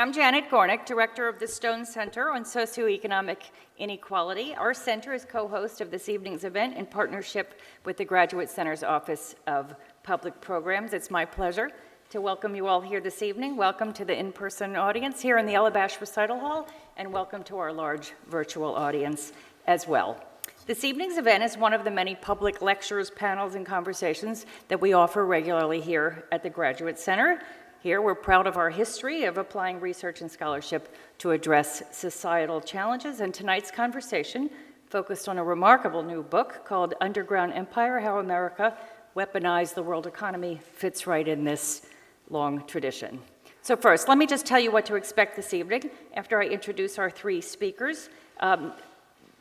I'm Janet Gornick, Director of the Stone Center on Socioeconomic Inequality. Our center is co-host of this evening's event in partnership with the Graduate Center's Office of Public Programs. It's my pleasure to welcome you all here this evening. Welcome to the in-person audience here in the Elebash Recital Hall, and welcome to our large virtual audience as well. This evening's event is one of the many public lectures, panels, and conversations that we offer regularly here at the Graduate Center. Here, we're proud of our history of applying research and scholarship to address societal challenges, and tonight's conversation focused on a remarkable new book called Underground Empire: How America Weaponized the World Economy fits right in this long tradition. So first, let me just tell you what to expect this evening after I introduce our three speakers.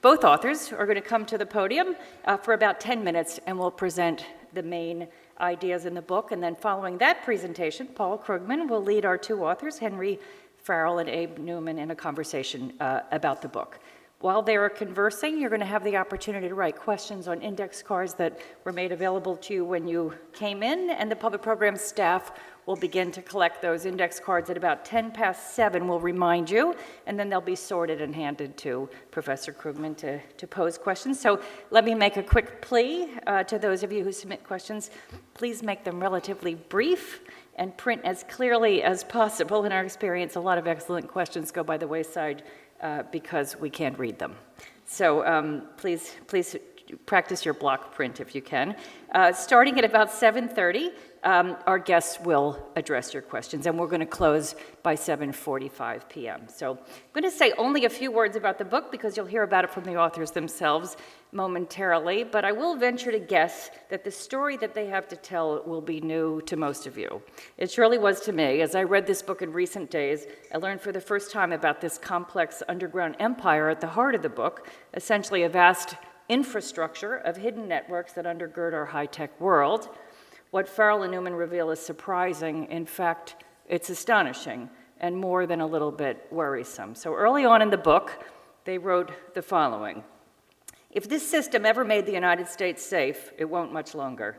Both authors are going to come to the podium for about 10 minutes, and we'll present the main ideas in the book. And then following that presentation, Paul Krugman will lead our two authors, Henry Farrell and Abe Newman, in a conversation about the book. While they are conversing, you're going to have the opportunity to write questions on index cards that were made available to you when you came in, and the public programs staff will begin to collect those index cards at about 7:10. We'll remind you, and then they'll be sorted and handed to Professor Krugman to pose questions. So let me make a quick plea to those of you who submit questions. Please make them relatively brief and print as clearly as possible. In our experience, a lot of excellent questions go by the wayside because we can't read them. So please practice your block print if you can. Starting at about 7:30, our guests will address your questions, and we're going to close by 7:45 p.m. So I'm going to say only a few words about the book because you'll hear about it from the authors themselves momentarily, but I will venture to guess that the story that they have to tell will be new to most of you. It surely was to me. As I read this book in recent days, I learned for the first time about this complex underground empire at the heart of the book, essentially a vast infrastructure of hidden networks that undergird our high-tech world. What Farrell and Newman reveal is surprising. In fact, it's astonishing and more than a little bit worrisome. So early on in the book, they wrote the following: "If this system ever made the United States safe, it won't much longer.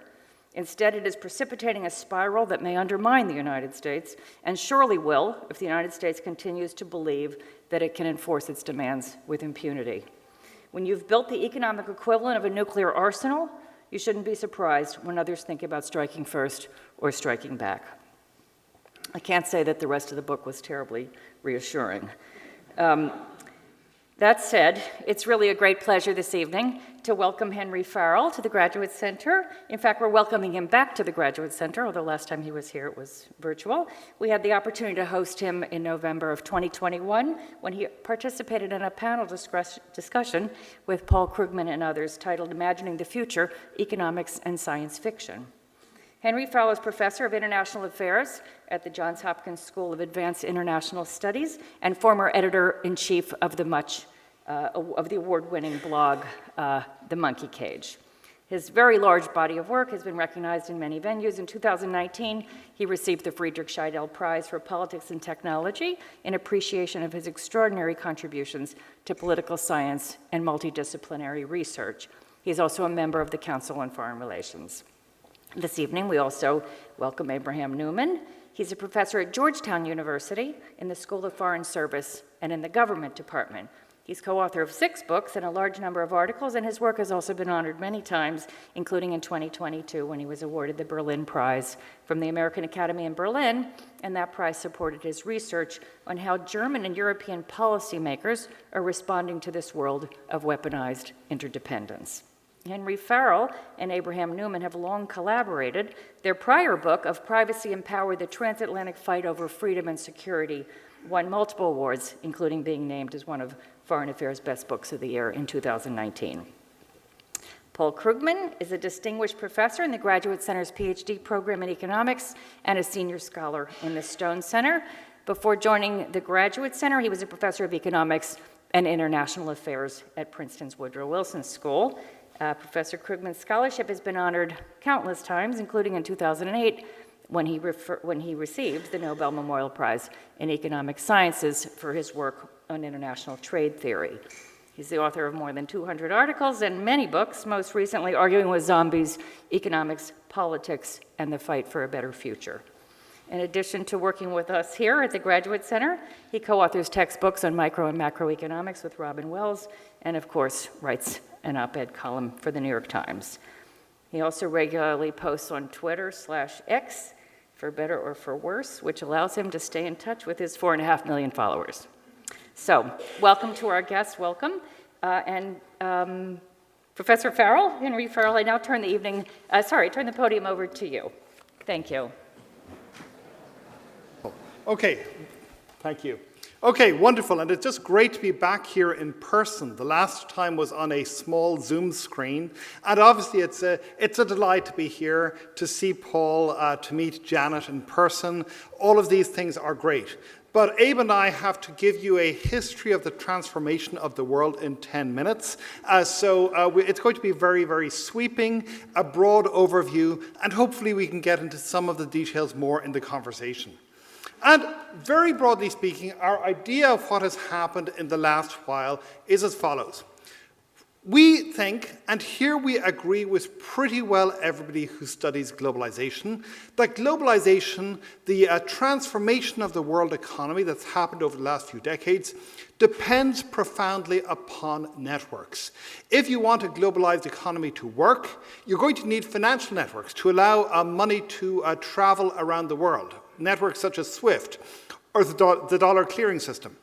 Instead, it is precipitating a spiral that may undermine the United States, and surely will if the United States continues to believe that it can enforce its demands with impunity. When you've built the economic equivalent of a nuclear arsenal, you shouldn't be surprised when others think about striking first or striking back." I can't say that the rest of the book was terribly reassuring. That said, it's really a great pleasure this evening to welcome Henry Farrell to the Graduate Center. In fact, we're welcoming him back to the Graduate Center, although last time he was here it was virtual. We had the opportunity to host him in November of 2021 when he participated in a panel discussion with Paul Krugman and others titled "Imagining the Future, Economics and Science Fiction." Henry Farrell is Professor of International Affairs at the Johns Hopkins School of Advanced International Studies and former editor-in-chief of the award-winning blog, The Monkey Cage. His very large body of work has been recognized in many venues. In 2019, he received the Friedrich Scheidel Prize for Politics and Technology in appreciation of his extraordinary contributions to political science and multidisciplinary research. He is also a member of the Council on Foreign Relations. This evening, we also welcome Abraham Newman. He's a professor at Georgetown University in the School of Foreign Service and in the Government Department. He's co-author of 6 books and a large number of articles, and his work has also been honored many times, including in 2022 when he was awarded the Berlin Prize from the American Academy in Berlin, and that prize supported his research on how German and European policymakers are responding to this world of weaponized interdependence. Henry Farrell and Abraham Newman have long collaborated. Their prior book of Privacy Empowered: The Transatlantic Fight Over Freedom and Security won multiple awards, including being named as one of Foreign Affairs' Best Books of the Year in 2019. Paul Krugman is a distinguished professor in the Graduate Center's PhD program in economics and a senior scholar in the Stone Center. Before joining the Graduate Center, he was a professor of economics and international affairs at Princeton's Woodrow Wilson School. Professor Krugman's scholarship has been honored countless times, including in 2008 when he received the Nobel Memorial Prize in Economic Sciences for his work on international trade theory. He's the author of more than 200 articles and many books, most recently Arguing with Zombies, Economics, Politics, and the Fight for a Better Future. In addition to working with us here at the Graduate Center, he co-authors textbooks on micro and macroeconomics with Robin Wells, and of course, writes an op-ed column for the New York Times. He also regularly posts on Twitter/X, for better or for worse, which allows him to stay in touch with his 4.5 million followers. So, welcome to our guests, welcome. Professor Farrell, Henry Farrell, I now turn the podium over to you. Thank you. Okay, thank you. Okay, wonderful, and it's just great to be back here in person. The last time was on a small Zoom screen, and obviously it's a delight to be here, to see Paul, to meet Janet in person. All of these things are great. But Abe and I have to give you a history of the transformation of the world in 10 minutes. It's going to be very, very sweeping, a broad overview, and hopefully we can get into some of the details more in the conversation. And very broadly speaking, our idea of what has happened in the last while is as follows. We think, and here we agree with pretty well everybody who studies globalization, that globalization, the transformation of the world economy that's happened over the last few decades, depends profoundly upon networks. If you want a globalized economy to work, you're going to need financial networks to allow money to travel around the world. Networks such as SWIFT or the dollar clearing system.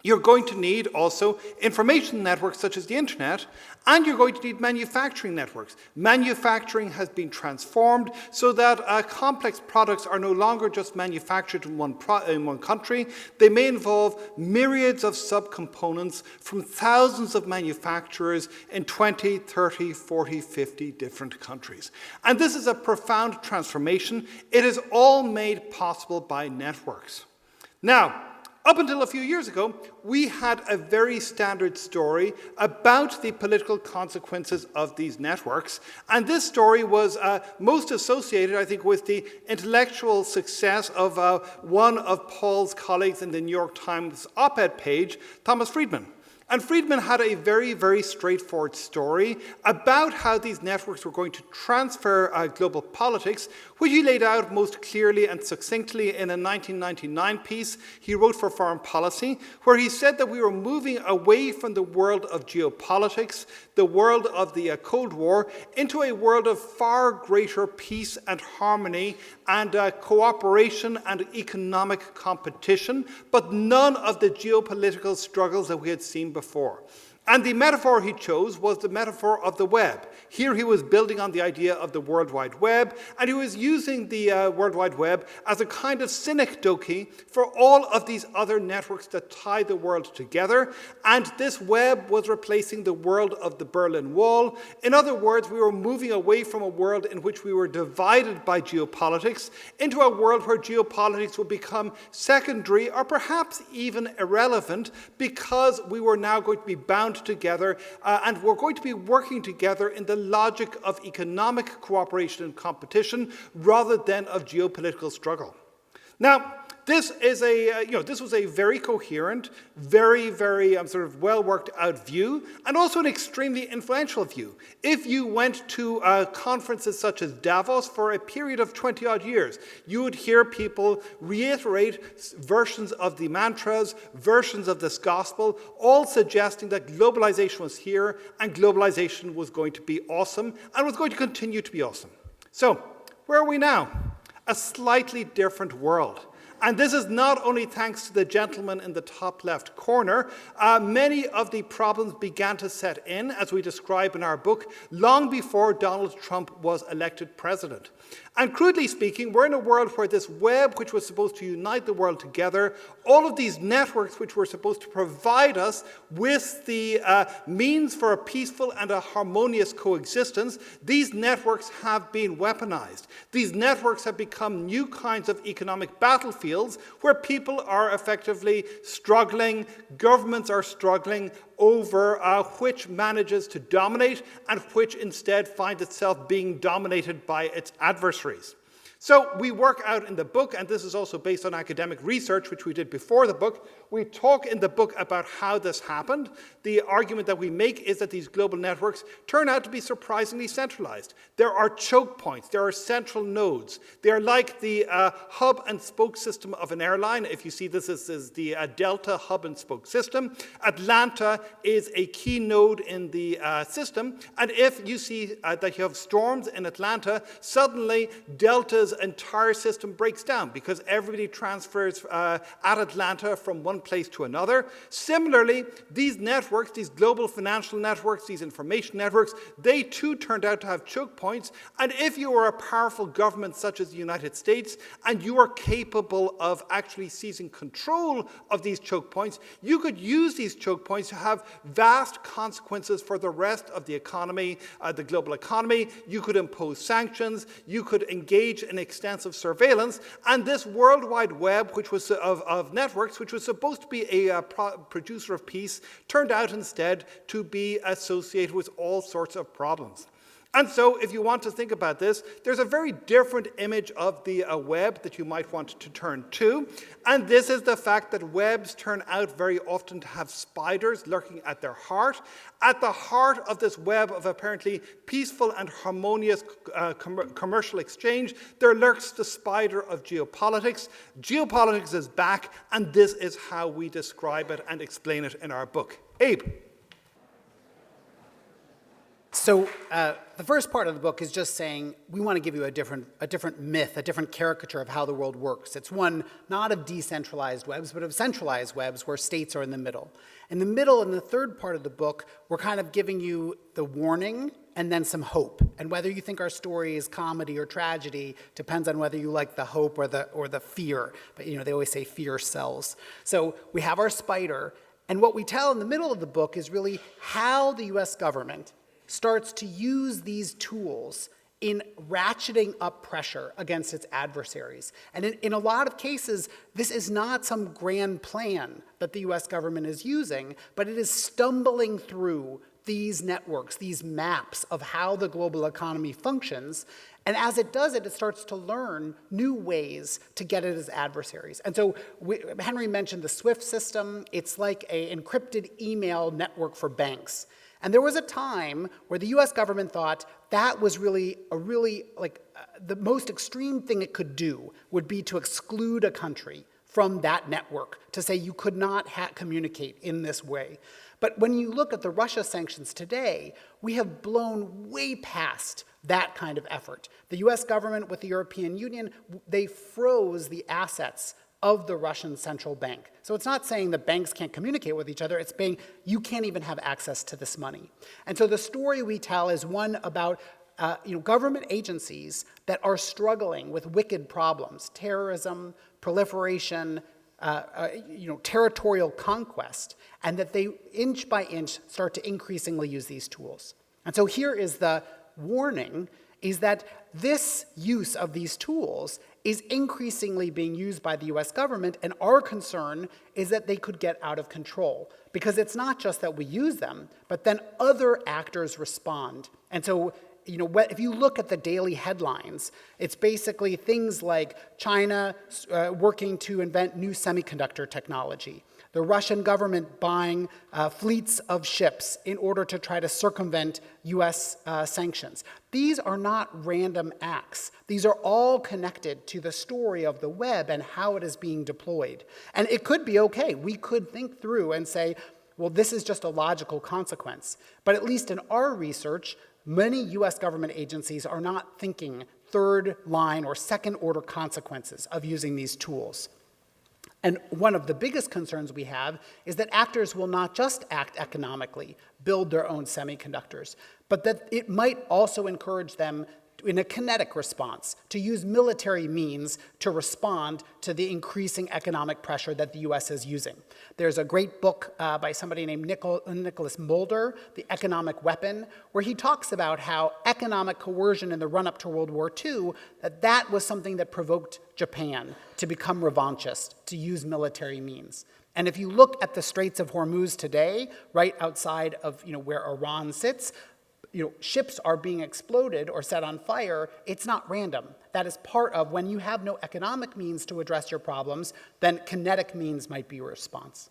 You're going to need also information networks such as the internet, and you're going to need manufacturing networks. Manufacturing has been transformed so that complex products are no longer just manufactured in one country. They may involve myriads of subcomponents from thousands of manufacturers in 20, 30, 40, 50 different countries. And this is a profound transformation. It is all made possible by networks. Now, up until a few years ago, we had a very standard story about the political consequences of these networks. And this story was most associated, I think, with the intellectual success of one of Paul's colleagues in the New York Times op-ed page, Thomas Friedman. And Friedman had a very, very straightforward story about how these networks were going to transfer global politics, which he laid out most clearly and succinctly in a 1999 piece he wrote for Foreign Policy, where he said that we were moving away from the world of geopolitics, the world of the Cold War, into a world of far greater peace and harmony and cooperation and economic competition, but none of the geopolitical struggles that we had seen before. And the metaphor he chose was the metaphor of the web. Here he was building on the idea of the World Wide Web, and he was using the World Wide Web as a kind of synecdoche for all of these other networks that tie the world together. And this web was replacing the world of the Berlin Wall. In other words, we were moving away from a world in which we were divided by geopolitics into a world where geopolitics would become secondary or perhaps even irrelevant, because we were now going to be bound together and we're going to be working together in the logic of economic cooperation and competition rather than of geopolitical struggle. Now, this was a very coherent, very, very sort of well worked out view, and also an extremely influential view. If you went to conferences such as Davos for a period of 20 odd years, you would hear people reiterate versions of the mantras, versions of this gospel, all suggesting that globalization was here and globalization was going to be awesome and was going to continue to be awesome. So, where are we now? A slightly different world. And this is not only thanks to the gentleman in the top left corner. Many of the problems began to set in, as we describe in our book, long before Donald Trump was elected president. And crudely speaking, we're in a world where this web, which was supposed to unite the world together, all of these networks which were supposed to provide us with the means for a peaceful and a harmonious coexistence, these networks have been weaponized. These networks have become new kinds of economic battlefields where people are effectively struggling, governments are struggling over which manages to dominate and which instead finds itself being dominated by its adversaries. So we work out in the book, and this is also based on academic research, which we did before the book. We talk in the book about how this happened. The argument that we make is that these global networks turn out to be surprisingly centralized. There are choke points. There are central nodes. They are like the hub and spoke system of an airline. If you see this as the Delta hub and spoke system, Atlanta is a key node in the system. And if you see that you have storms in Atlanta, suddenly Delta's entire system breaks down because everybody transfers at Atlanta from one place to another. Similarly, these networks, these global financial networks, these information networks, they too turned out to have choke points. And if you are a powerful government such as the United States and you are capable of actually seizing control of these choke points, you could use these choke points to have vast consequences for the rest of the economy, the global economy. You could impose sanctions. You could engage in extensive surveillance, and this World Wide Web, which was of networks, which was supposed to be a producer of peace, turned out instead to be associated with all sorts of problems. And so if you want to think about this, there's a very different image of the web that you might want to turn to. And this is the fact that webs turn out very often to have spiders lurking at their heart. At the heart of this web of apparently peaceful and harmonious commercial exchange, there lurks the spider of geopolitics. Geopolitics is back, and this is how we describe it and explain it in our book. Abe. So the first part of the book is just saying we want to give you a different myth, a different caricature of how the world works. It's one not of decentralized webs, but of centralized webs where states are in the middle. In the middle, in the third part of the book, we're kind of giving you the warning and then some hope. And whether you think our story is comedy or tragedy depends on whether you like the hope or the fear. But they always say fear sells. So we have our spider, and what we tell in the middle of the book is really how the US government starts to use these tools in ratcheting up pressure against its adversaries. And in a lot of cases, this is not some grand plan that the US government is using, but it is stumbling through these networks, these maps of how the global economy functions. And as it does it, it starts to learn new ways to get at its adversaries. And so Henry mentioned the SWIFT system. It's like an encrypted email network for banks. And there was a time where the US government thought that was really the most extreme thing it could do would be to exclude a country from that network, to say you could not communicate in this way. But when you look at the Russia sanctions today, we have blown way past that kind of effort. The US government with the European Union, they froze the assets of the Russian central bank. So it's not saying the banks can't communicate with each other, it's saying you can't even have access to this money. And so the story we tell is one about government agencies that are struggling with wicked problems, terrorism, proliferation, territorial conquest, and that they inch by inch start to increasingly use these tools. And so here is the warning, is that this use of these tools is increasingly being used by the US government, and our concern is that they could get out of control. Because it's not just that we use them, but then other actors respond. And so, if you look at the daily headlines, it's basically things like China working to invent new semiconductor technology, the Russian government buying fleets of ships in order to try to circumvent US sanctions. These are not random acts. These are all connected to the story of the web and how it is being deployed. And it could be okay. We could think through and say, well, this is just a logical consequence. But at least in our research, many US government agencies are not thinking third line or second order consequences of using these tools. And one of the biggest concerns we have is that actors will not just act economically, build their own semiconductors, but that it might also encourage them in a kinetic response to use military means to respond to the increasing economic pressure that the US is using. There's a great book by somebody named Nicholas Mulder, The Economic Weapon, where he talks about how economic coercion in the run-up to World War II, that was something that provoked Japan to become revanchist, to use military means. And if you look at the Straits of Hormuz today, right outside of where Iran sits, ships are being exploded or set on fire, it's not random. That is part of when you have no economic means to address your problems, then kinetic means might be your response.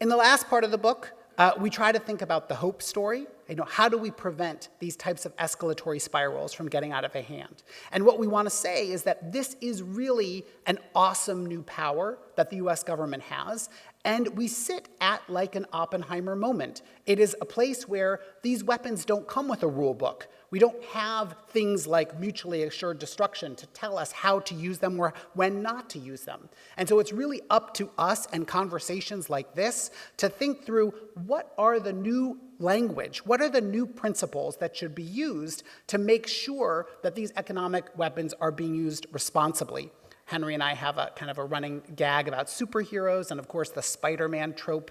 In the last part of the book, we try to think about the hope story. How do we prevent these types of escalatory spirals from getting out of hand? And what we want to say is that this is really an awesome new power that the US government has, and we sit at like an Oppenheimer moment. It is a place where these weapons don't come with a rule book. We don't have things like mutually assured destruction to tell us how to use them or when not to use them. And so it's really up to us and conversations like this to think through what are the new language, what are the new principles that should be used to make sure that these economic weapons are being used responsibly. Henry and I have a kind of a running gag about superheroes, and of course the Spider-Man trope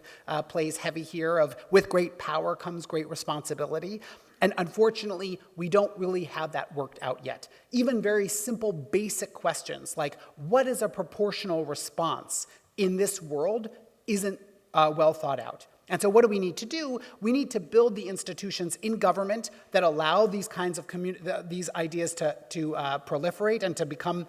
plays heavy here of with great power comes great responsibility. And unfortunately, we don't really have that worked out yet. Even very simple, basic questions like what is a proportional response in this world isn't well thought out. And so what do we need to do? We need to build the institutions in government that allow these kinds of these ideas to proliferate and to become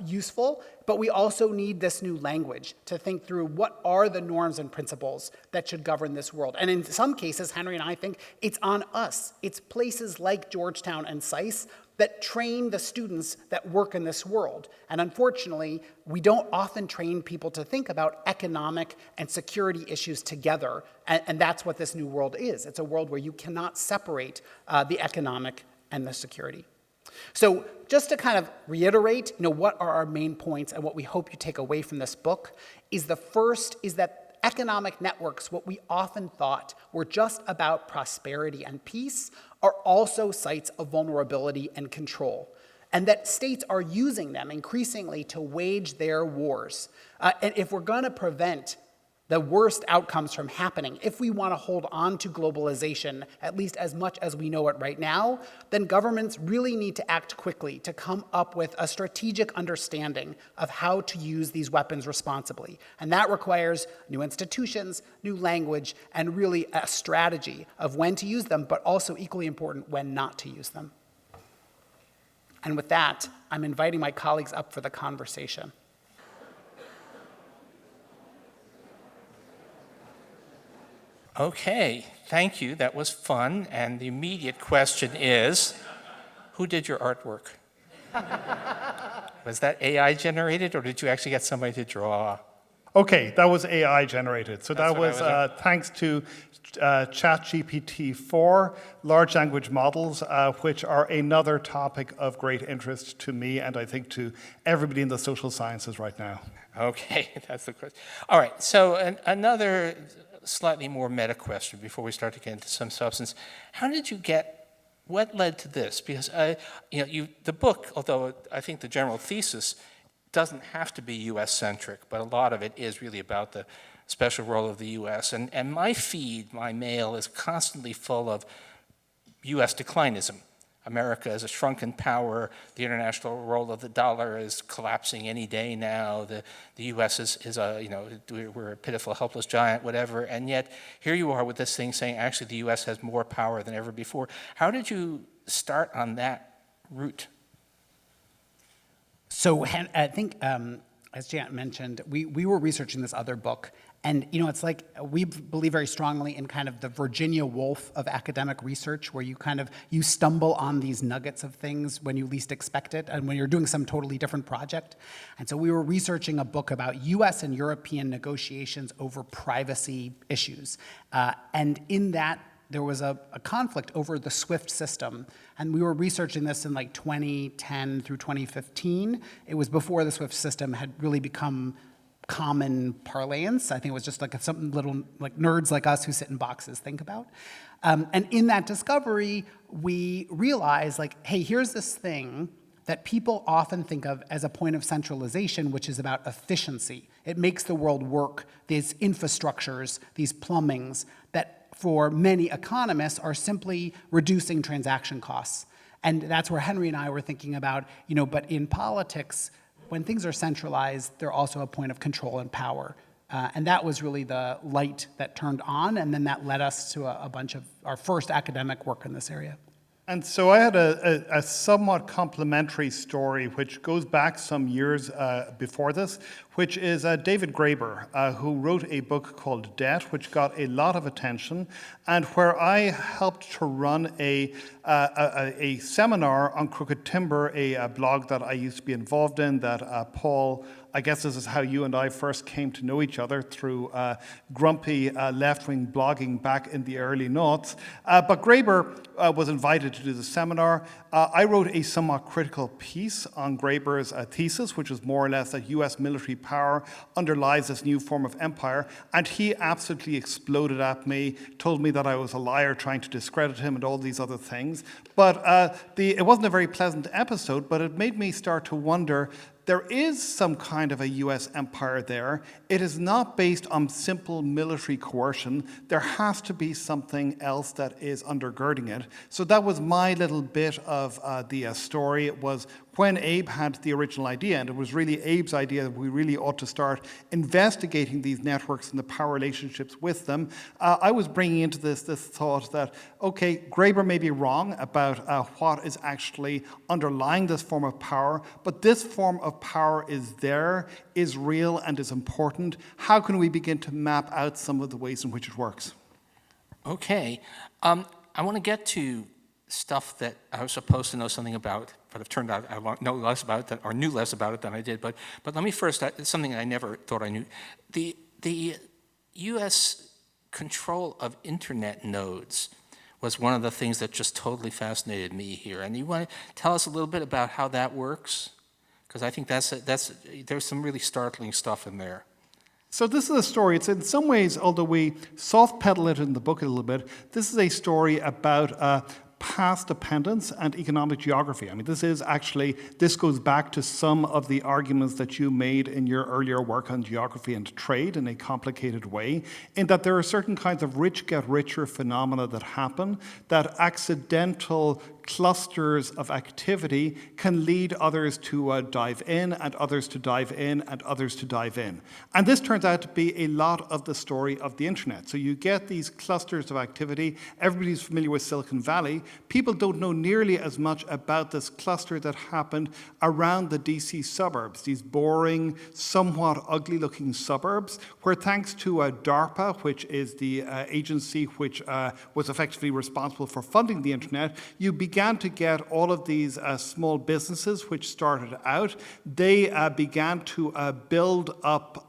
useful. But we also need this new language to think through what are the norms and principles that should govern this world. And in some cases, Henry and I think it's on us. It's places like Georgetown and SAIS that train the students that work in this world. And unfortunately, we don't often train people to think about economic and security issues together. And that's what this new world is. It's a world where you cannot separate the economic and the security. So just to kind of reiterate, what are our main points and what we hope you take away from this book is the first is that economic networks, what we often thought were just about prosperity and peace, are also sites of vulnerability and control, and that states are using them increasingly to wage their wars. And if we're going to prevent the worst outcomes from happening, if we want to hold on to globalization, at least as much as we know it right now, then governments really need to act quickly to come up with a strategic understanding of how to use these weapons responsibly. And that requires new institutions, new language, and really a strategy of when to use them, but also equally important, when not to use them. And with that, I'm inviting my colleagues up for the conversation. Okay, thank you. That was fun. And the immediate question is, who did your artwork? Was that AI generated, or did you actually get somebody to draw? Okay, that was AI generated. So That's that was thanks to ChatGPT-4, large language models, which are another topic of great interest to me and I think to everybody in the social sciences right now. Okay, that's the question. All right, so another slightly more meta question before we start to get into some substance. What led to this? Because the book, although I think the general thesis doesn't have to be US-centric, but a lot of it is really about the special role of the US. And my feed, my mail, is constantly full of US declinism. America is a shrunken power. The international role of the dollar is collapsing any day now. The U.S. we're a pitiful, helpless giant, whatever. And yet, here you are with this thing saying, actually, the U.S. has more power than ever before. How did you start on that route? So I think, as Janet mentioned, we were researching this other book. And, it's like we believe very strongly in kind of the Virginia Woolf of academic research, where you stumble on these nuggets of things when you least expect it and when you're doing some totally different project. And so we were researching a book about US and European negotiations over privacy issues. And in that, there was a conflict over the SWIFT system. And we were researching this in like 2010 through 2015. It was before the SWIFT system had really become common parlance. I think it was just like something little like nerds like us who sit in boxes think about. And in that discovery, we realized hey, here's this thing that people often think of as a point of centralization, which is about efficiency. It makes the world work, these infrastructures, these plumbings that for many economists are simply reducing transaction costs. And that's where Henry and I were thinking about, but in politics, when things are centralized, they're also a point of control and power. And that was really the light that turned on, and then that led us to a bunch of our first academic work in this area. And so I had a somewhat complementary story, which goes back some years before this, which is David Graeber, who wrote a book called Debt, which got a lot of attention, and where I helped to run a seminar on crooked timber, a blog that I used to be involved in, that Paul, I guess this is how you and I first came to know each other, through grumpy left-wing blogging back in the early noughts. But Graeber was invited to do the seminar. I wrote a somewhat critical piece on Graeber's thesis, which was more or less that US military power underlies this new form of empire, and he absolutely exploded at me, told me that I was a liar trying to discredit him and all these other things. But it wasn't a very pleasant episode, but it made me start to wonder, there is some kind of a US empire there. It is not based on simple military coercion. There has to be something else that is undergirding it. So that was my little bit of the story. It was when Abe had the original idea, and it was really Abe's idea that we really ought to start investigating these networks and the power relationships with them. I was bringing into this thought that, okay, Graeber may be wrong about what is actually underlying this form of power, but this form of power is there, is real, and is important. How can we begin to map out some of the ways in which it works? Okay. I want to get to stuff that I was supposed to know something about, but it turned out I know less about it, or knew less about it than I did. But let me first, something I never thought I knew. The U.S. control of internet nodes was one of the things that just totally fascinated me here. And you want to tell us a little bit about how that works? Because I think there's some really startling stuff in there. So this is a story, it's in some ways, although we soft pedal it in the book a little bit, this is a story about past dependence and economic geography. I mean, this goes back to some of the arguments that you made in your earlier work on geography and trade in a complicated way, in that there are certain kinds of rich get richer phenomena that happen, that accidental clusters of activity can lead others to dive in, and others to dive in, and others to dive in. And this turns out to be a lot of the story of the internet. So you get these clusters of activity. Everybody's familiar with Silicon Valley. People don't know nearly as much about this cluster that happened around the DC suburbs, these boring, somewhat ugly-looking suburbs, where thanks to DARPA, which is the agency which was effectively responsible for funding the internet, you began to get all of these small businesses which started out. They began to build up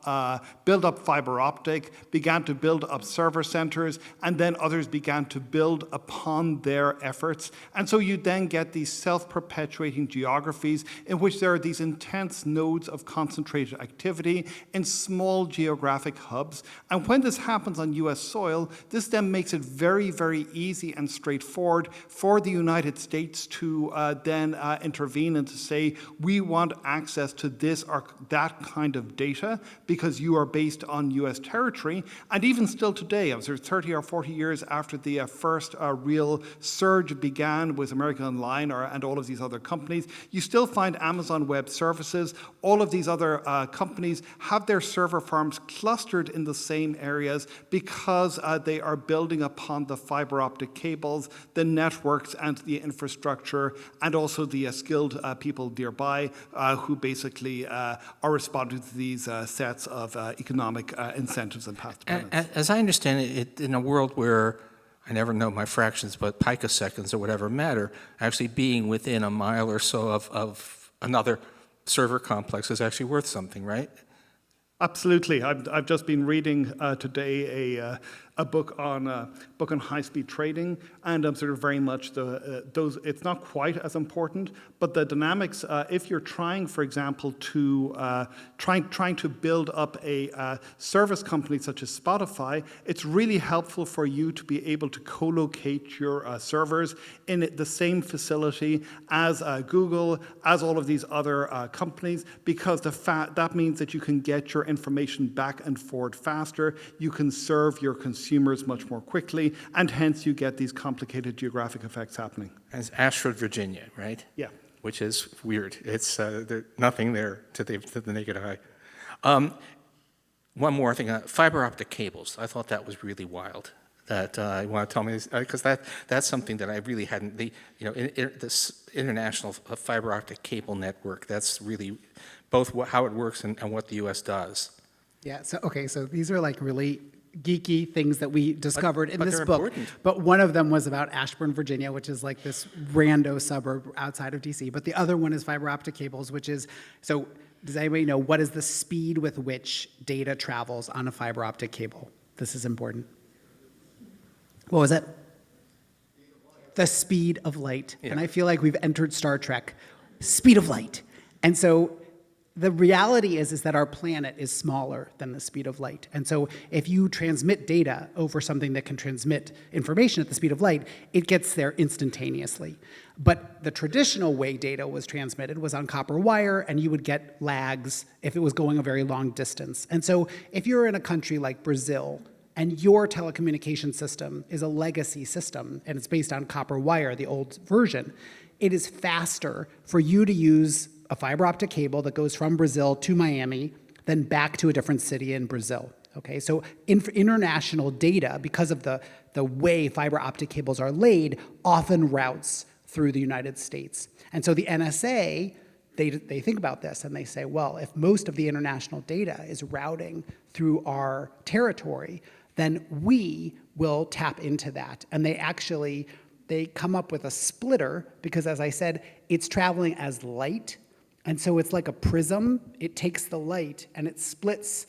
fiber optic, began to build up server centers, and then others began to build upon their efforts. And so you then get these self-perpetuating geographies in which there are these intense nodes of concentrated activity in small geographic hubs. And when this happens on US soil, this then makes it very, very easy and straightforward for the United States to then intervene and to say, we want access to this or that kind of data because you are based on US territory. And even still today, as 30 or 40 years after the first real surge began with American Online and all of these other companies, you still find Amazon Web Services, all of these other companies have their server farms clustered in the same areas because they are building upon the fiber optic cables, the networks, and the infrastructure, and also the skilled people nearby who basically are responding to these sets of economic incentives and path dependence. As I understand it, in a world where I never know my fractions, but picoseconds or whatever matter, actually being within a mile or so of another server complex is actually worth something, right? Absolutely. I've just been reading today a book on high-speed trading, and I'm sort of very much those. It's not quite as important, but the dynamics. If you're trying, for example, to trying to build up a service company such as Spotify, it's really helpful for you to be able to co-locate your servers in the same facility as Google, as all of these other companies, because that means that you can get your information back and forward faster. You can serve your consumers much more quickly, and hence you get these complicated geographic effects happening. As Ashford, Virginia, right? Yeah. Which is weird. It's nothing there to the naked eye. one more thing, fiber optic cables. I thought that was really wild. That you want to tell me, because that's something that I really hadn't, this international fiber optic cable network, that's really both how it works and what the U.S. does. Yeah, so these are like really geeky things that we discovered in this they're book. important. But one of them was about Ashburn, Virginia, which is like this rando suburb outside of DC. But the other one is fiber optic cables, which is, so does anybody know what is the speed with which data travels on a fiber optic cable? This is important. What was it? The speed of light. Yeah. And I feel like we've entered Star Trek. Speed of light. And so the reality is that our planet is smaller than the speed of light. And so if you transmit data over something that can transmit information at the speed of light, it gets there instantaneously. But the traditional way data was transmitted was on copper wire, and you would get lags if it was going a very long distance. And so if you're in a country like Brazil, and your telecommunication system is a legacy system, and it's based on copper wire, the old version, it is faster for you to use a fiber optic cable that goes from Brazil to Miami than back to a different city in Brazil. Okay, so international data, because of the way fiber optic cables are laid, often routes through the United States. And so the NSA, they think about this and they say, well, if most of the international data is routing through our territory, then we will tap into that. And they come up with a splitter because, as I said, it's traveling as light. And so it's like a prism. It takes the light and it splits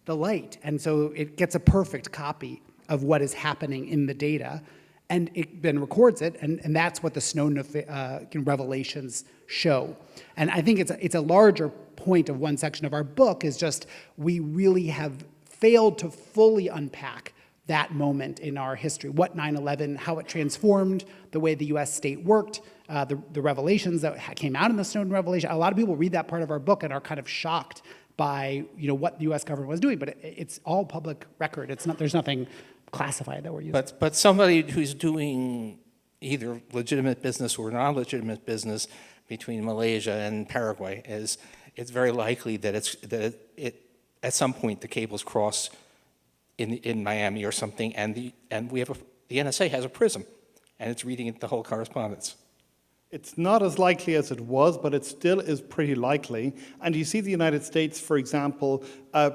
the light. And so it gets a perfect copy of what is happening in the data. And it then records it. And that's what the Snowden revelations show. And I think it's a larger point of one section of our book is just we really have failed to fully unpack that moment in our history, what 9/11, how it transformed the way the U.S. state worked, the revelations that came out in the Snowden revelation. A lot of people read that part of our book and are kind of shocked by what the U.S. government was doing, but it's all public record. It's not. There's nothing classified that we're using. But somebody who's doing either legitimate business or non-legitimate business between Malaysia and Paraguay it's very likely that it at some point the cables cross in Miami or something, and the NSA has a prism, and it's reading the whole correspondence. It's not as likely as it was, but it still is pretty likely. And you see the United States, for example,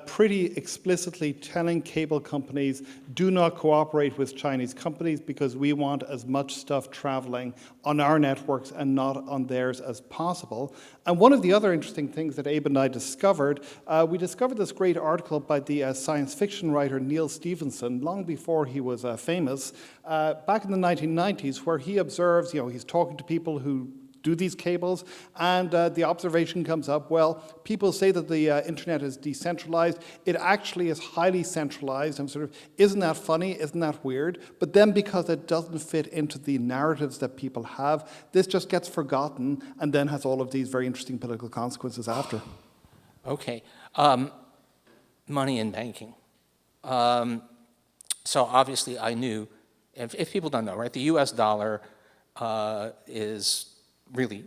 pretty explicitly telling cable companies, do not cooperate with Chinese companies because we want as much stuff traveling on our networks and not on theirs as possible. And one of the other interesting things that Abe and I discovered, we discovered this great article by the science fiction writer Neil Stephenson, long before he was famous, back in the 1990s, where he observes, he's talking to people who do these cables, and the observation comes up, well, people say that the internet is decentralized. It actually is highly centralized, and sort of, isn't that funny? Isn't that weird? But then because it doesn't fit into the narratives that people have, this just gets forgotten and then has all of these very interesting political consequences after. Okay. Money in banking. So obviously I knew, if people don't know, right, the US dollar is really,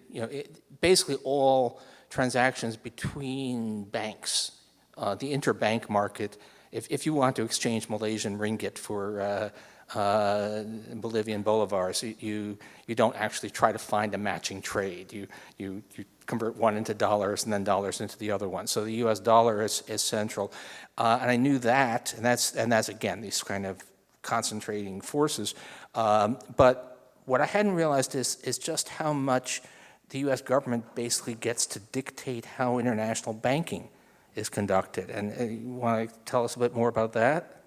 basically all transactions between banks, the interbank market. If you want to exchange Malaysian ringgit for Bolivian bolivars, you don't actually try to find a matching trade. You convert one into dollars and then dollars into the other one. So the U.S. dollar is central, and I knew that, and that's again these kind of concentrating forces, but what I hadn't realized is just how much the U.S. government basically gets to dictate how international banking is conducted. And you want to tell us a bit more about that?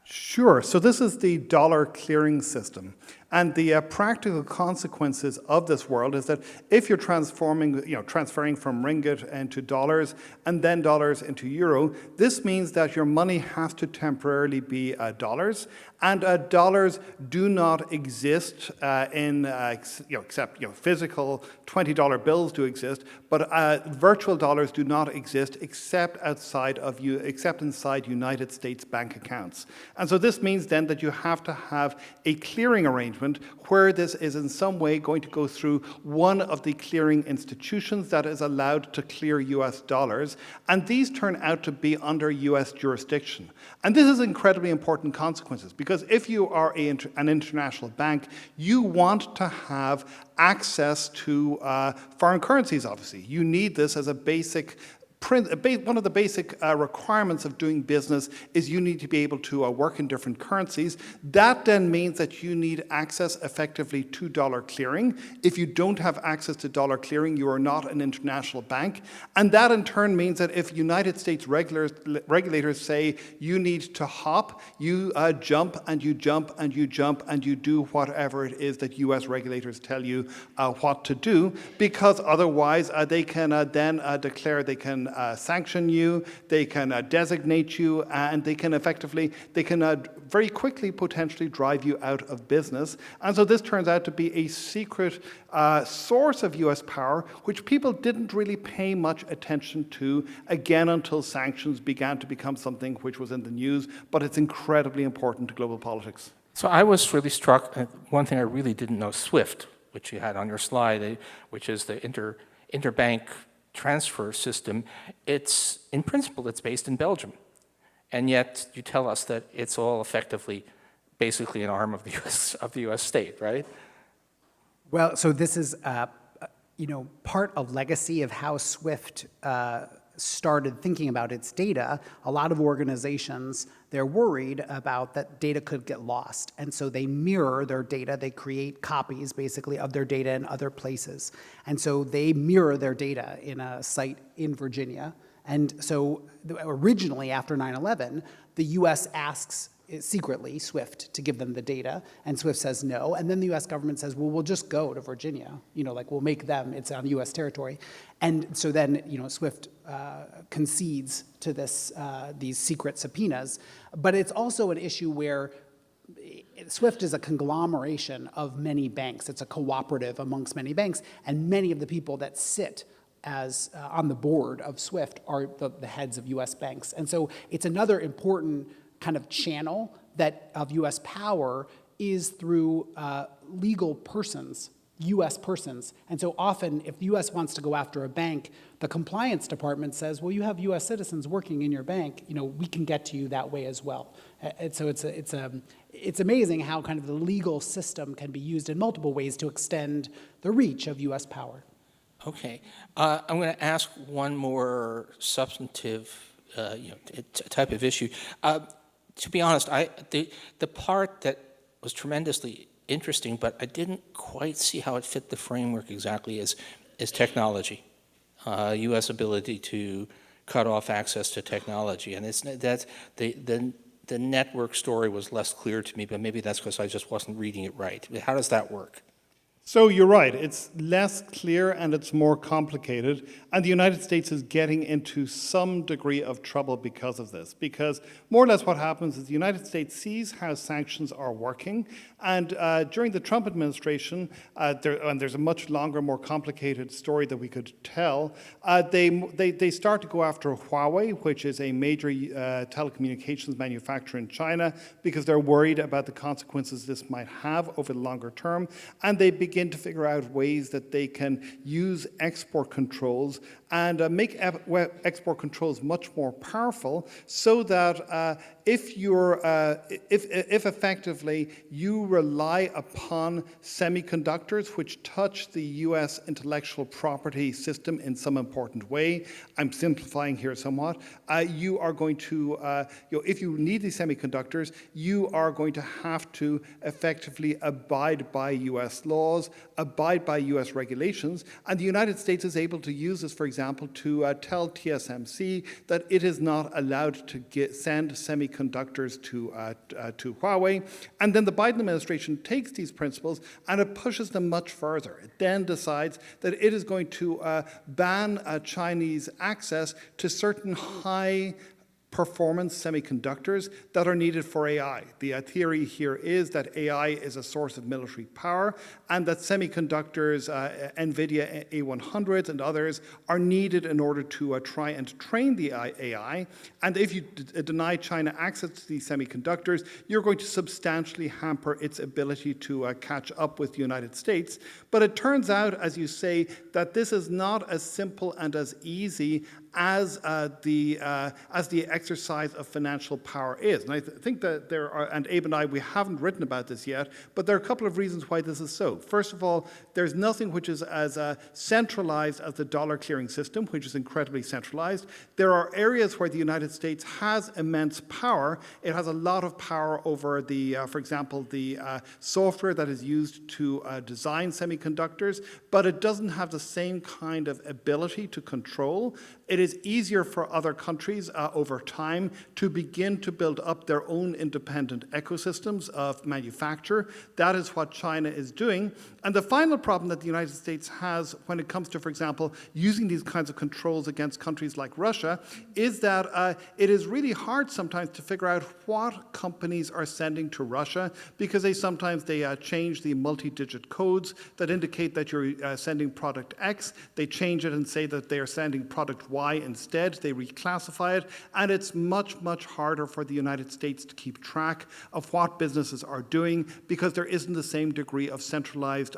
Sure. So this is the dollar clearing system. And the practical consequences of this world is that if you're transferring from ringgit into dollars and then dollars into euro, this means that your money has to temporarily be dollars, and dollars do not exist except physical $20 bills do exist, but virtual dollars do not exist except inside United States bank accounts. And so this means then that you have to have a clearing arrangement where this is in some way going to go through one of the clearing institutions that is allowed to clear US dollars. And these turn out to be under US jurisdiction. And this is incredibly important consequences, because if you are an international bank, you want to have access to foreign currencies, obviously. You need this as a basic one of the basic requirements of doing business is you need to be able to work in different currencies. That then means that you need access effectively to dollar clearing. If you don't have access to dollar clearing, you are not an international bank. And that in turn means that if United States regulators say you need to hop, you jump and you jump and you jump and you do whatever it is that US regulators tell you what to do, because otherwise they can then declare, they can sanction you, they can designate you, and they can very quickly potentially drive you out of business. And so this turns out to be a secret source of US power, which people didn't really pay much attention to, again, until sanctions began to become something which was in the news, but it's incredibly important to global politics. So I was really struck at one thing I really didn't know, SWIFT, which you had on your slide, which is the interbank transfer system. In principle, it's based in Belgium. And yet you tell us that it's all effectively, basically an arm of the US state, right? Well, so this is, part of legacy of how SWIFT started thinking about its data. A lot of organizations, they're worried about that data could get lost. And so they mirror their data. They create copies, basically, of their data in other places. And so they mirror their data in a site in Virginia. And so originally, after 9/11, the US asks secretly SWIFT to give them the data, and SWIFT says no, and then the US government says, well, we'll just go to Virginia, we'll make them, it's on US territory. And so then, SWIFT concedes to these secret subpoenas, but it's also an issue where SWIFT is a conglomeration of many banks. It's a cooperative amongst many banks, and many of the people that sit as on the board of SWIFT are the heads of US banks. And so it's another important kind of channel of US power is through legal persons, US persons. And so often, if the US wants to go after a bank, the compliance department says, well, you have US citizens working in your bank, we can get to you that way as well. And so it's amazing how kind of the legal system can be used in multiple ways to extend the reach of US power. Okay. I'm going to ask one more substantive type of issue. To be honest, the part that was tremendously interesting, but I didn't quite see how it fit the framework exactly, is technology, U.S. ability to cut off access to technology, and the network story was less clear to me, but maybe that's because I just wasn't reading it right. How does that work? So you're right, it's less clear and it's more complicated, and the United States is getting into some degree of trouble because of this, because more or less what happens is the United States sees how sanctions are working, and during the Trump administration, and there's a much longer, more complicated story that we could tell, they start to go after Huawei, which is a major telecommunications manufacturer in China, because they're worried about the consequences this might have over the longer term, and they begin to figure out ways that they can use export controls and make export controls much more powerful, so that if effectively you rely upon semiconductors which touch the U.S. intellectual property system in some important way, I'm simplifying here somewhat, you are going to, if you need these semiconductors, you are going to have to effectively abide by U.S. laws, abide by U.S. regulations, and the United States is able to use this, for example, to tell TSMC that it is not allowed to send semiconductors to Huawei. And then the Biden administration takes these principles and it pushes them much further. It then decides that it is going to ban Chinese access to certain high performance semiconductors that are needed for AI. The theory here is that AI is a source of military power and that semiconductors, NVIDIA A100s and others, are needed in order to try and train the AI. And if you deny China access to these semiconductors, you're going to substantially hamper its ability to catch up with the United States. But it turns out, as you say, that this is not as simple and as easy as the exercise of financial power is. And I think that there are, and Abe and I, we haven't written about this yet, but there are a couple of reasons why this is so. First of all, there's nothing which is as centralized as the dollar clearing system, which is incredibly centralized. There are areas where the United States has immense power. It has a lot of power over the, for example, the software that is used to design semiconductors, but it doesn't have the same kind of ability to control. It is easier for other countries over time to begin to build up their own independent ecosystems of manufacture. That is what China is doing. And the final problem that the United States has when it comes to, for example, using these kinds of controls against countries like Russia is that it is really hard sometimes to figure out what companies are sending to Russia, because sometimes they change the multi-digit codes that indicate that you're sending product X. They change it and say that they are sending product Y instead. They reclassify it, and it's much, much harder for the United States to keep track of what businesses are doing because there isn't the same degree of centralized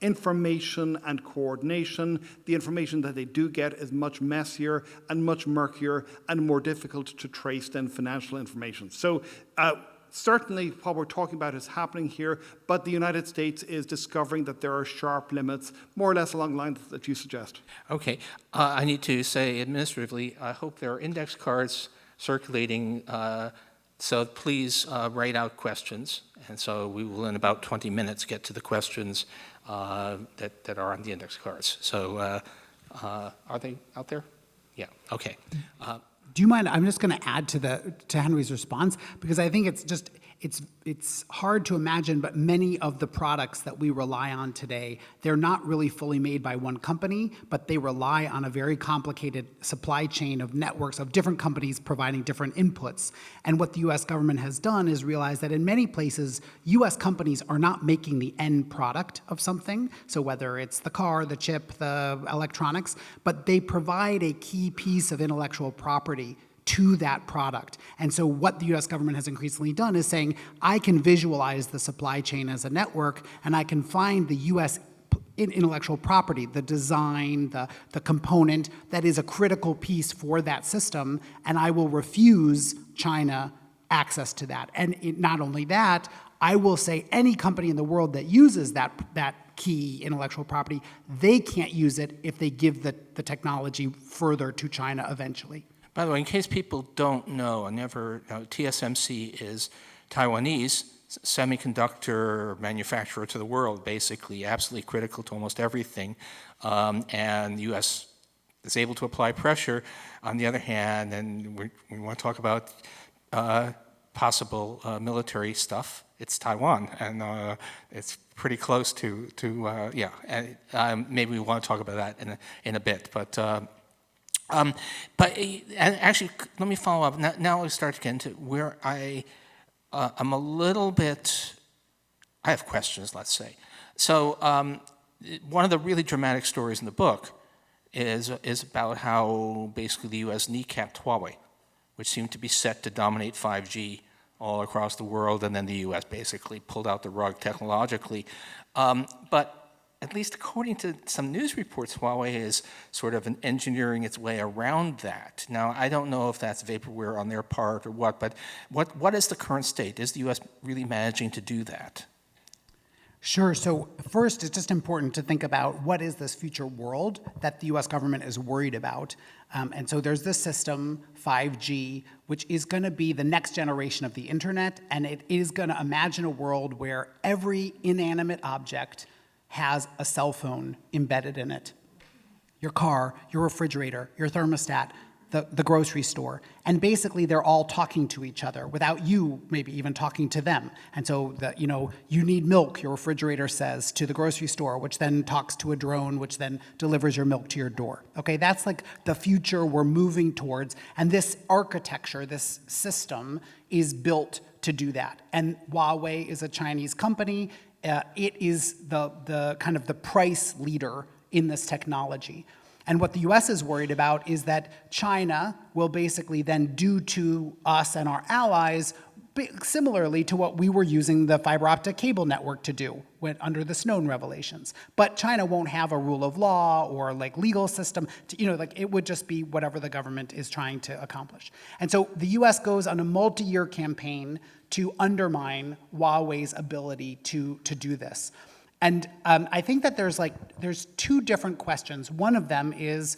information and coordination. The information that they do get is much messier and much murkier and more difficult to trace than financial information. So certainly what we're talking about is happening here, but the United States is discovering that there are sharp limits, more or less along the lines that you suggest. Okay. I need to say administratively, I hope there are index cards circulating, so please write out questions. And so we will, in about 20 minutes, get to the questions that are on the index cards. So are they out there? Yeah, okay. Do you mind? I'm just going to add to Henry's response, because I think it's hard to imagine, but many of the products that we rely on today, they're not really fully made by one company, but they rely on a very complicated supply chain of networks of different companies providing different inputs. And what the U.S. government has done is realize that in many places, U.S. companies are not making the end product of something. So whether it's the car, the chip, the electronics, but they provide a key piece of intellectual property to that product. And so what the US government has increasingly done is saying, I can visualize the supply chain as a network, and I can find the US intellectual property, the design, the component that is a critical piece for that system, and I will refuse China access to that. And not only that, I will say any company in the world that uses that key intellectual property, they can't use it if they give the technology further to China eventually. By the way, in case people don't know, TSMC is Taiwanese semiconductor manufacturer to the world, basically, absolutely critical to almost everything. And the U.S. is able to apply pressure. On the other hand, and we want to talk about possible military stuff, it's Taiwan, and it's pretty close to yeah. And maybe we want to talk about that in a bit, but actually, let me follow up. Now we start to get into where I'm a little bit, I have questions, let's say. So one of the really dramatic stories in the book is about how basically the U.S. kneecapped Huawei, which seemed to be set to dominate 5G all across the world, and then the U.S. basically pulled out the rug technologically. But at least according to some news reports, Huawei is sort of engineering its way around that. Now, I don't know if that's vaporware on their part or what, but what is the current state? Is the U.S. really managing to do that? Sure. So first, it's just important to think about what is this future world that the U.S. government is worried about. And so there's this system, 5G, which is going to be the next generation of the internet, and it is going to imagine a world where every inanimate object has a cell phone embedded in it. Your car, your refrigerator, your thermostat, the grocery store. And basically, they're all talking to each other without you maybe even talking to them. And so, you need milk, your refrigerator says, to the grocery store, which then talks to a drone, which then delivers your milk to your door. Okay, that's like the future we're moving towards. And this architecture, this system, is built to do that. And Huawei is a Chinese company. It is the kind of the price leader in this technology. And what the US is worried about is that China will basically then do to us and our allies similarly to what we were using the fiber optic cable network to do under the Snowden revelations. But China won't have a rule of law or like legal system. It would just be whatever the government is trying to accomplish. And so the US goes on a multi-year campaign to undermine Huawei's ability to do this. And I think that there's two different questions. One of them is,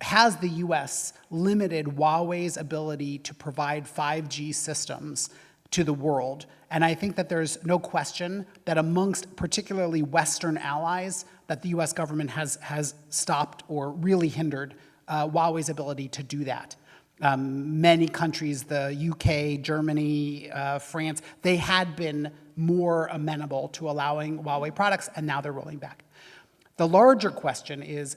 has the US limited Huawei's ability to provide 5G systems to the world? And I think that there's no question that amongst particularly Western allies, that the US government has stopped or really hindered Huawei's ability to do that. Many countries, the UK, Germany, France, they had been more amenable to allowing Huawei products, and now they're rolling back. The larger question is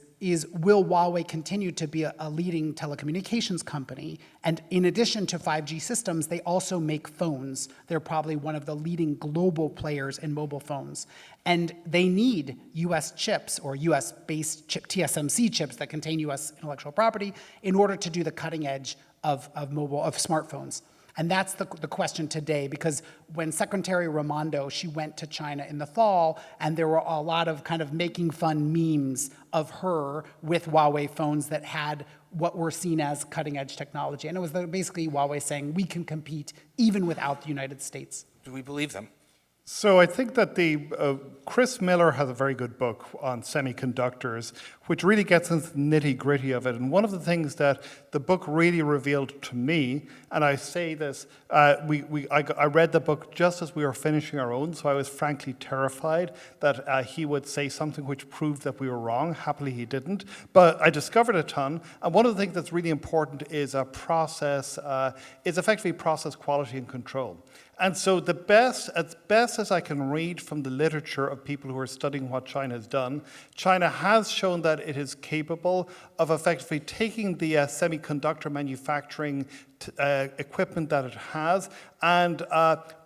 will Huawei continue to be a leading telecommunications company? And in addition to 5G systems, they also make phones. They're probably one of the leading global players in mobile phones. And they need US chips or US-based TSMC chips that contain US intellectual property in order to do the cutting edge of smartphones. And that's the question today, because when Secretary Raimondo, she went to China in the fall, and there were a lot of kind of making fun memes of her with Huawei phones that had what were seen as cutting edge technology. And it was basically Huawei saying, we can compete even without the United States. Do we believe them? So I think that Chris Miller has a very good book on semiconductors, which really gets into the nitty-gritty of it. And one of the things that the book really revealed to me, and I say this, I read the book just as we were finishing our own, so I was frankly terrified that he would say something which proved that we were wrong. Happily, he didn't. But I discovered a ton. And one of the things that's really important is effectively process quality and control. And so as best as I can read from the literature of people who are studying what China has done, China has shown that it is capable of effectively taking the semiconductor manufacturing equipment that it has and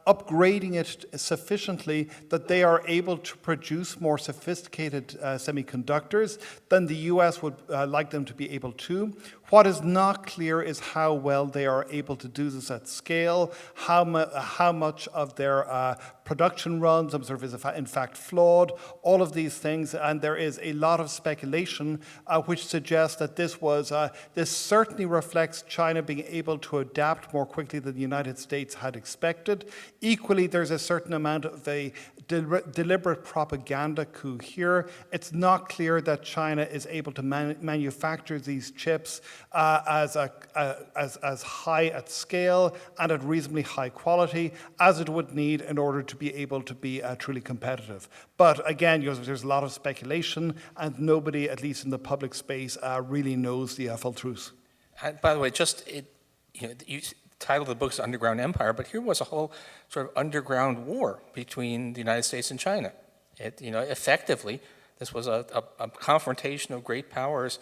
upgrading it sufficiently that they are able to produce more sophisticated semiconductors than the US would like them to be able to. What is not clear is how well they are able to do this at scale, how much of their production runs is in fact flawed, all of these things, and there is a lot of speculation which suggests that this certainly reflects China being able to adapt more quickly than the United States had expected. Equally, there's a certain amount of a deliberate propaganda coup here. It's not clear that China is able to manufacture these chips as high at scale and at reasonably high quality as it would need in order to be able to be truly competitive. But again, there's a lot of speculation, and nobody, at least in the public space, really knows the full truth. By the way, you titled the book's Underground Empire, but here was a whole sort of underground war between the United States and China. Effectively, this was a confrontation of great powers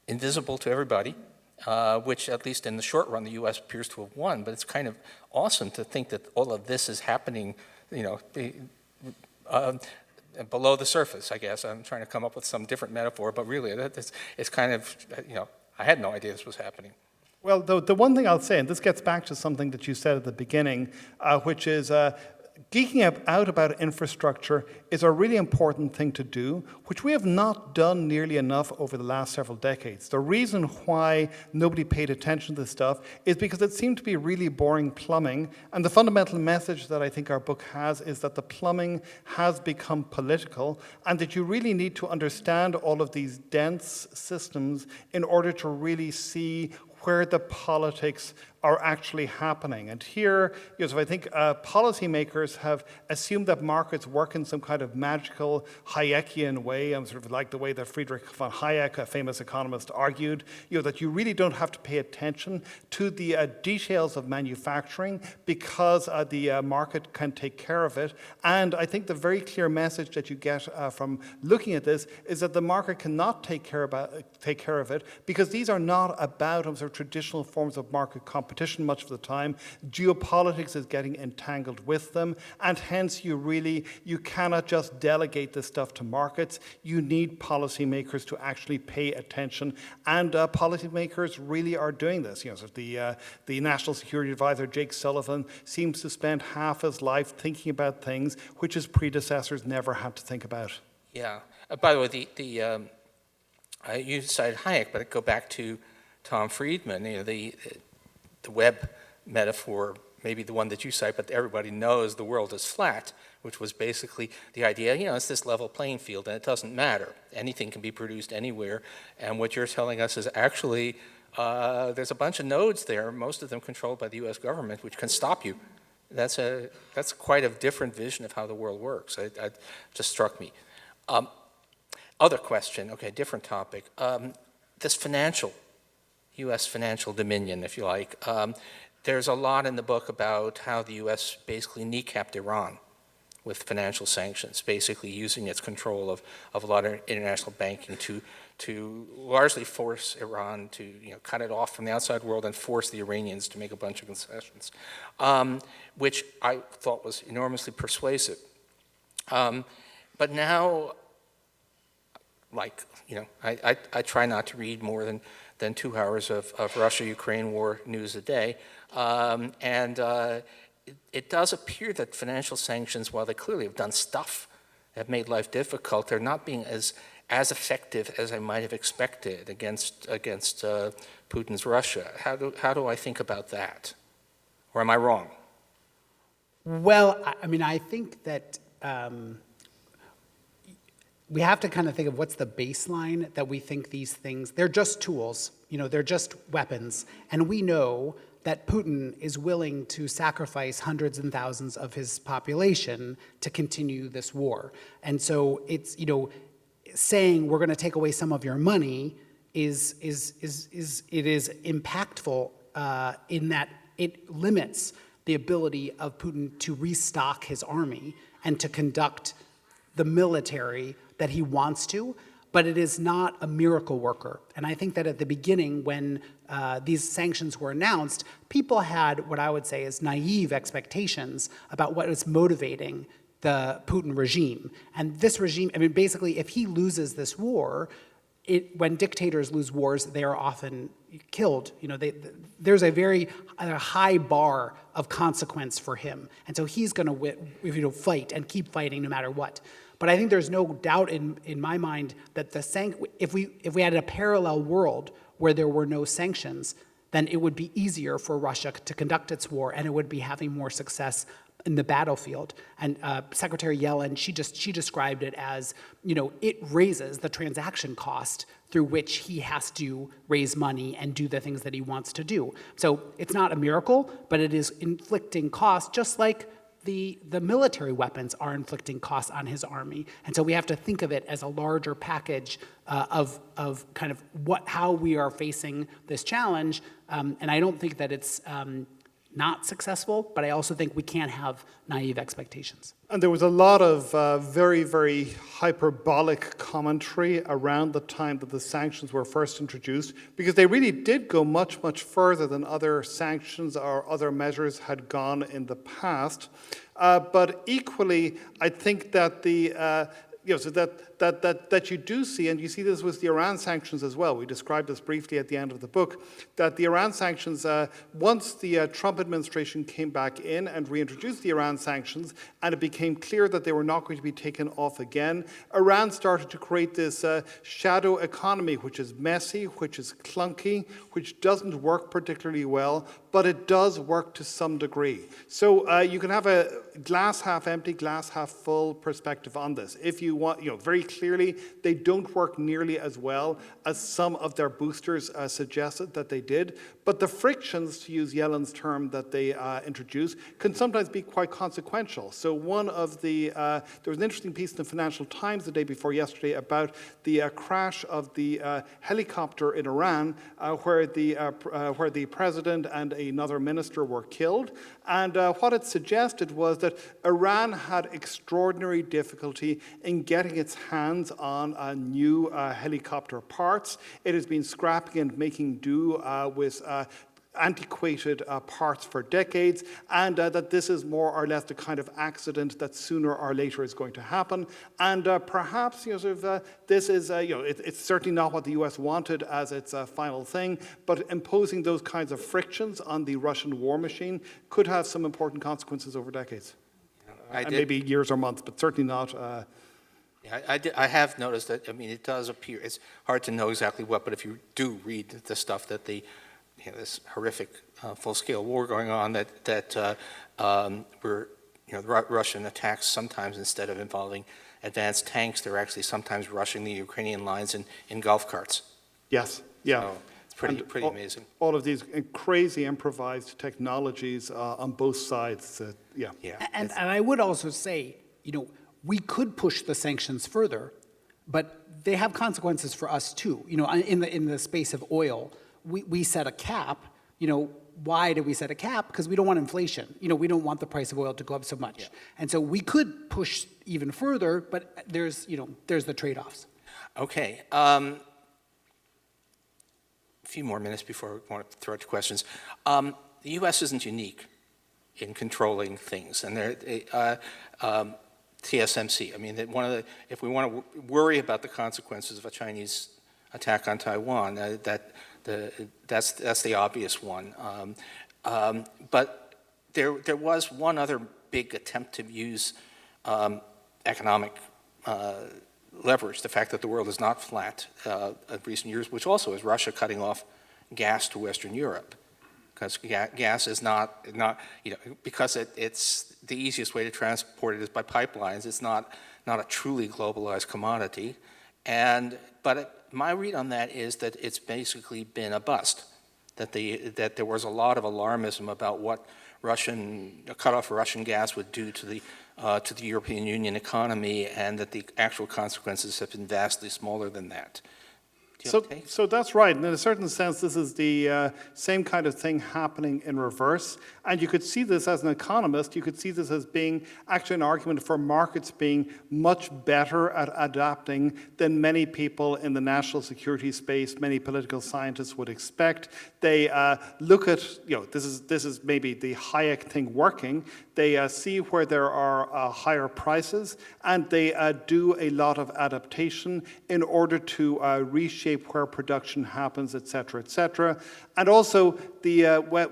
invisible to everybody, which at least in the short run, the U.S. appears to have won. But it's kind of awesome to think that all of this is happening, below the surface, I guess. I'm trying to come up with some different metaphor, but really, it's kind of, I had no idea this was happening. Well, the one thing I'll say, and this gets back to something that you said at the beginning, which is geeking out about infrastructure is a really important thing to do, which we have not done nearly enough over the last several decades. The reason why nobody paid attention to this stuff is because it seemed to be really boring plumbing, and the fundamental message that I think our book has is that the plumbing has become political, and that you really need to understand all of these dense systems in order to really see where the politics are actually happening. And here, so I think policymakers have assumed that markets work in some kind of magical Hayekian way, sort of like the way that Friedrich von Hayek, a famous economist, argued, that you really don't have to pay attention to the details of manufacturing because the market can take care of it. And I think the very clear message that you get from looking at this is that the market cannot take care of it because these are not about sort of traditional forms of market competition much of the time. Geopolitics is getting entangled with them, and hence you cannot just delegate this stuff to markets. You need policymakers to actually pay attention, and policymakers really are doing this. So the National Security Advisor, Jake Sullivan, seems to spend half his life thinking about things which his predecessors never had to think about. Yeah. By the way, you cited Hayek, but I go back to Tom Friedman. The web metaphor, maybe the one that you cite, but everybody knows the world is flat, which was basically the idea. It's this level playing field, and it doesn't matter. Anything can be produced anywhere. And what you're telling us is actually there's a bunch of nodes there, most of them controlled by the U.S. government, which can stop you. That's quite a different vision of how the world works. It just struck me. Other question, okay, different topic. This U.S. financial dominion, if you like. There's a lot in the book about how the U.S. basically kneecapped Iran with financial sanctions, basically using its control of a lot of international banking to largely force Iran to cut it off from the outside world and force the Iranians to make a bunch of concessions, which I thought was enormously persuasive. But now, I try not to read more than 2 hours of Russia-Ukraine war news a day, and it does appear that financial sanctions, while they clearly have done stuff, have made life difficult, they're not being as effective as I might have expected against Putin's Russia. How do I think about that? Or am I wrong? Well, I think that we have to kind of think of what's the baseline that we think these things, they're just tools, they're just weapons. And we know that Putin is willing to sacrifice hundreds and thousands of his population to continue this war. And so it's, saying we're going to take away some of your money is impactful in that it limits the ability of Putin to restock his army and to conduct the military that he wants to, but it is not a miracle worker. And I think that at the beginning, when these sanctions were announced, people had what I would say is naive expectations about what was motivating the Putin regime. And this regime, basically, if he loses this war, when dictators lose wars, they are often killed. There's a very high bar of consequence for him. And so he's going to fight and keep fighting no matter what. But I think there's no doubt in my mind that if we had a parallel world where there were no sanctions, then it would be easier for Russia to conduct its war, and it would be having more success in the battlefield. And Secretary Yellen, she described it as, it raises the transaction cost through which he has to raise money and do the things that he wants to do. So it's not a miracle, but it is inflicting cost, just like the military weapons are inflicting costs on his army. And so we have to think of it as a larger package of kind of how we are facing this challenge. And I don't think that it's not successful, but I also think we can't have naive expectations. And there was a lot of very, very hyperbolic commentary around the time that the sanctions were first introduced, because they really did go much, much further than other sanctions or other measures had gone in the past. But equally, I think that that you do see, and you see this with the Iran sanctions as well. We described this briefly at the end of the book, that the Iran sanctions, once the Trump administration came back in and reintroduced the Iran sanctions, and it became clear that they were not going to be taken off again, Iran started to create this shadow economy, which is messy, which is clunky, which doesn't work particularly well, but it does work to some degree. So you can have a glass half empty, glass half full perspective on this. If you want, very clearly they don't work nearly as well as some of their boosters suggested that they did. But the frictions, to use Yellen's term, that they introduce can sometimes be quite consequential. So one of the, there was an interesting piece in the Financial Times the day before yesterday about the crash of the helicopter in Iran where the president and another minister were killed. And what it suggested was that Iran had extraordinary difficulty in getting its hands on new helicopter parts. It has been scrapping and making do with antiquated parts for decades, and that this is more or less the kind of accident that sooner or later is going to happen. And perhaps, this is, it's certainly not what the US wanted as its final thing, but imposing those kinds of frictions on the Russian war machine could have some important consequences over decades. And maybe years or months, but certainly not. I have noticed that, it does appear, it's hard to know exactly what, but if you do read the stuff that this horrific full-scale war going on, the Russian attacks sometimes, instead of involving advanced tanks, they're actually sometimes rushing the Ukrainian lines in golf carts. Yes, yeah. So it's pretty amazing. All of these crazy improvised technologies on both sides. Yeah. And I would also say, we could push the sanctions further, but they have consequences for us too. In the space of oil, we set a cap. Why do we set a cap? Because we don't want inflation. We don't want the price of oil to go up so much. Yeah. And so we could push even further, but there's the trade-offs. Okay. A few more minutes before we want to throw it to questions. The U.S. isn't unique in controlling things, and TSMC. If we want to worry about the consequences of a Chinese attack on Taiwan, that's the obvious one. But there was one other big attempt to use economic leverage, the fact that the world is not flat in recent years, which also is Russia cutting off gas to Western Europe. Because gas is not because it's the easiest way to transport it is by pipelines. It's not a truly globalized commodity, but my read on that is that it's basically been a bust. That there was a lot of alarmism about what a cutoff of Russian gas would do to the European Union economy, and that the actual consequences have been vastly smaller than that. So that's right. And in a certain sense, this is the same kind of thing happening in reverse. And you could see this as an economist, you could see this as being actually an argument for markets being much better at adapting than many people in the national security space, many political scientists would expect. They look at, this is maybe the Hayek thing working. They see where there are higher prices, and they do a lot of adaptation in order to reshape where production happens, et cetera, et cetera. And also, the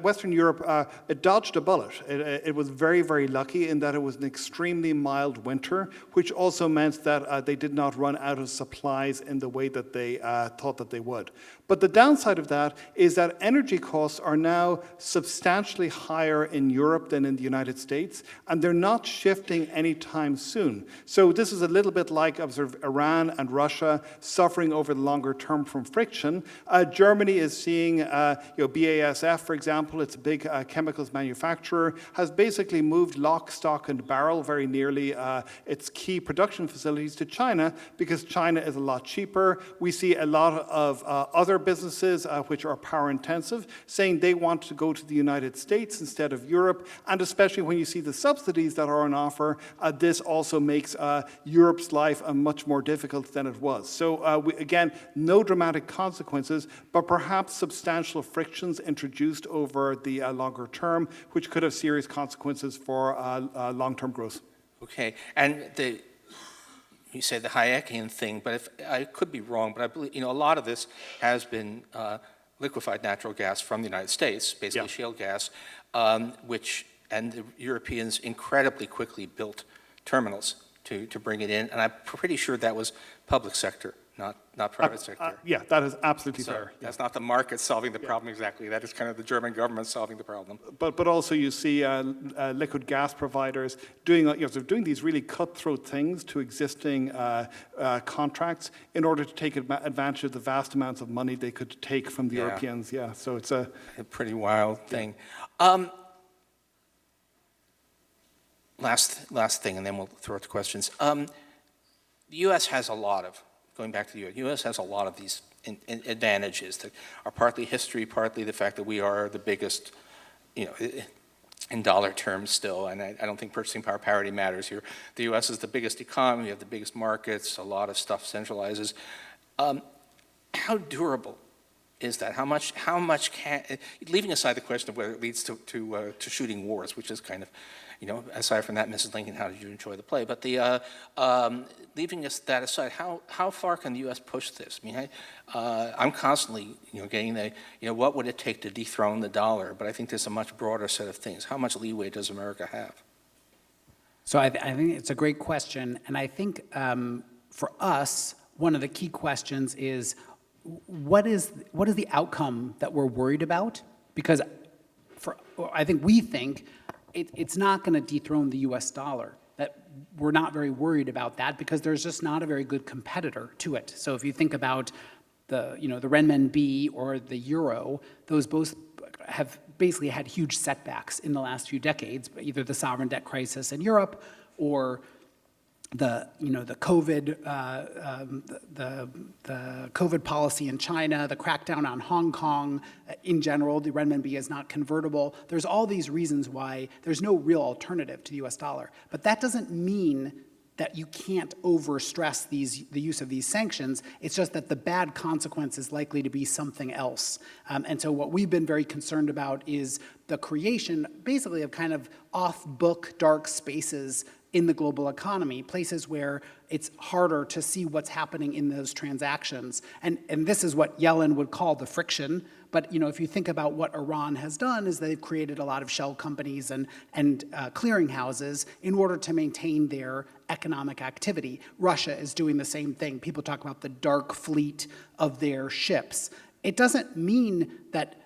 Western Europe, it dodged a bullet. It was very, very lucky in that it was an extremely mild winter, which also meant that they did not run out of supplies in the way that they thought that they would. But the downside of that is that energy costs are now substantially higher in Europe than in the United States, and they're not shifting anytime soon. So this is a little bit like Iran and Russia suffering over the longer term from friction. Germany is seeing, BASF, for example, it's a big chemicals manufacturer, has basically moved lock, stock, and barrel very nearly its key production facilities to China because China is a lot cheaper. We see a lot of other businesses which are power intensive saying they want to go to the United States instead of Europe, and especially when you see the subsidies that are on offer, this also makes Europe's life much more difficult than it was. So again, no dramatic consequences, but perhaps substantial frictions introduced over the longer term, which could have serious consequences for long-term growth. Okay, and you say the Hayekian thing, but if I could be wrong, but I believe a lot of this has been liquefied natural gas from the United States, basically shale gas, and the Europeans incredibly quickly built terminals to bring it in, and I'm pretty sure that was public sector not private sector. Yeah, that is absolutely So fair. that's not the market solving the problem exactly. That is kind of the German government solving the problem. But also you see liquid gas providers doing sort of doing these really cutthroat things to existing contracts in order to take advantage of the vast amounts of money they could take from the Europeans. Yeah, so it's A pretty wild thing. Last thing, and then we'll throw it to questions. The U.S. has a lot of, going back to the U.S. has a lot of these advantages that are partly history, partly the fact that we are the biggest, in dollar terms still, and I don't think purchasing power parity matters here. The U.S. is the biggest economy, we have the biggest markets, a lot of stuff centralizes. How durable is that? How much can, leaving aside the question of whether it leads to shooting wars, which is kind of, aside from that, Mrs. Lincoln, how did you enjoy the play? But leaving that aside, how far can the U.S. push this? I mean, I'm constantly, getting what would it take to dethrone the dollar? But I think there's a much broader set of things. How much leeway does America have? So I think it's a great question, and I think for us, one of the key questions is what is the outcome that we're worried about? Because I think we think it's not going to dethrone the U.S. dollar. That we're not very worried about that because there's just not a very good competitor to it. So if you think about the renminbi or the euro, those both have basically had huge setbacks in the last few decades, either the sovereign debt crisis in Europe or the COVID the COVID policy in China, the crackdown on Hong Kong. In general, the renminbi is not convertible. There's all these reasons why there's no real alternative to the U.S. dollar. But that doesn't mean that you can't overstress the use of these sanctions. It's just that the bad consequence is likely to be something else. And so what we've been very concerned about is the creation, basically, of kind of off-book dark spaces in the global economy, places where it's harder to see what's happening in those transactions. And this is what Yellen would call the friction. But if you think about what Iran has done is they've created a lot of shell companies and clearinghouses in order to maintain their economic activity. Russia is doing the same thing. People talk about the dark fleet of their ships. It doesn't mean that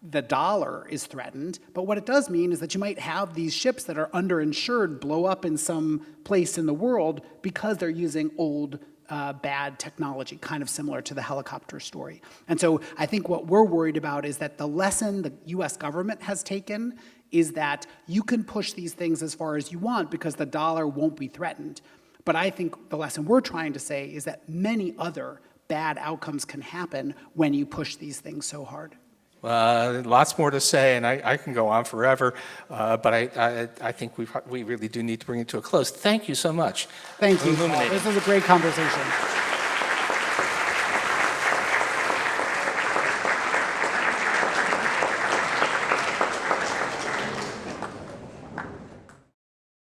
the dollar is threatened, but what it does mean is that you might have these ships that are underinsured blow up in some place in the world because they're using old, bad technology, kind of similar to the helicopter story. And so I think what we're worried about is that the lesson the US government has taken is that you can push these things as far as you want because the dollar won't be threatened. But I think the lesson we're trying to say is that many other bad outcomes can happen when you push these things so hard. Lots more to say, and I can go on forever, but I think we really do need to bring it to a close. Thank you so much. Thank you, Paul. This was a great conversation.